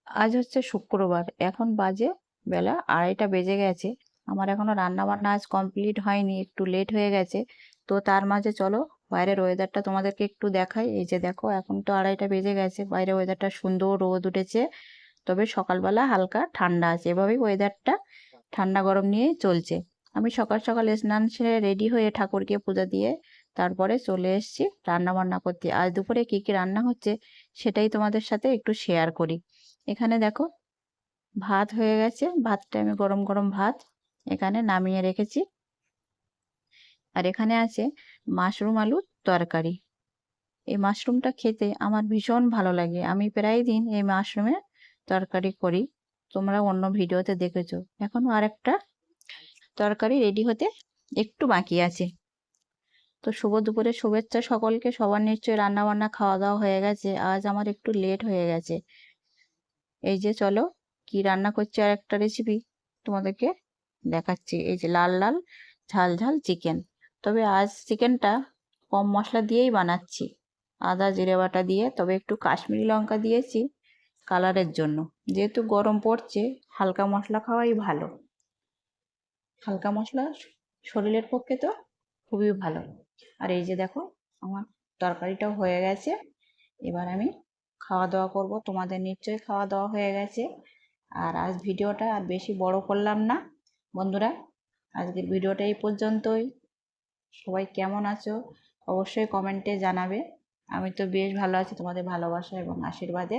আজ হচ্ছে শুক্রবার, এখন বাজে বেলা 2:30 বেজে গেছে। আমার এখনো রান্না বান্না আজ কমপ্লিট হয়নি, একটু লেট হয়ে গেছে। তো তার মাঝে চলো বাইরের ওয়েদারটা তোমাদেরকে একটু দেখাই। এই যে দেখো, এখন তো 2:30 বেজে গেছে, বাইরে ওয়েদারটা সুন্দর, রোদ উঠেছে। তবে সকালবেলা হালকা ঠান্ডা আছে, এভাবেই ওয়েদারটা ঠান্ডা গরম নিয়েই চলছে। আমি সকাল সকাল স্নান সেরে রেডি হয়ে ঠাকুরকে পূজা দিয়ে তারপরে চলে এসেছি রান্না বান্না করতে। আজ দুপুরে কি কি রান্না হচ্ছে সেটাই তোমাদের সাথে একটু শেয়ার করি। এখানে দেখো, ভাত হয়ে গেছে, ভাতটা আমি গরম গরম ভাত এখানে নামিয়ে রেখেছি। আর এখানে আছে মাশরুম আলুর তরকারি। এই মাশরুমটা খেতে আমার ভীষণ ভালো লাগে, আমি প্রায় দিন এই মাশরুমের তরকারি করি, তোমরা অন্য ভিডিওতে দেখেছো। এখনো আরেকটা তরকারি রেডি হতে একটু বাকি আছে। তো শুভ দুপুরের শুভেচ্ছা সকলকে। সবার নিশ্চয়ই রান্না বান্না খাওয়া দাওয়া হয়ে গেছে, আজ আমার একটু লেট হয়ে গেছে। এই যে চলো, কি রান্না করছি আর একটা রেসিপি তোমাদেরকে দেখাচ্ছি। এই যে লাল লাল ঝাল ঝাল চিকেন। তবে আজ চিকেনটা কম মশলা দিয়েই বানাচ্ছি, আদা জিরে বাটা দিয়ে। তবে একটু কাশ্মীরি লঙ্কা দিয়েছি কালারের জন্য। যেহেতু গরম পড়ছে, হালকা মশলা খাওয়াই ভালো। হালকা মশলা শরীরের পক্ষে তো খুবই ভালো। আর এই যে দেখো, আমার তরকারিটাও হয়ে গেছে। এবার আমি খাওয়া দাওয়া করব। তোমাদের নিশ্চয়ই খাওয়া দাওয়া হয়ে গেছে। আর আজ ভিডিওটা আর বেশি বড় করলাম না বন্ধুরা, আজকের ভিডিওটা এই পর্যন্তই। সবাই কেমন আছো অবশ্যই কমেন্টে জানাবে। আমি তো বেশ ভালো আছি তোমাদের ভালোবাসা এবং আশীর্বাদে।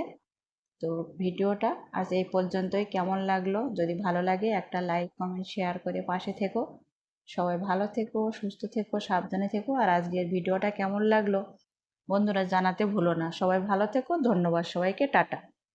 তো ভিডিওটা আজ এই পর্যন্তই। কেমন লাগলো, যদি ভালো লাগে একটা লাইক কমেন্ট শেয়ার করে পাশে থেকো। সবাই ভালো থেকো, সুস্থ থেকো, সাবধানে থেকো। আর আজকের ভিডিওটা কেমন লাগলো বন্ধুরা জানাতে ভুলো না। সবাই ভালো থেকো, ধন্যবাদ সবাইকে, টাটা।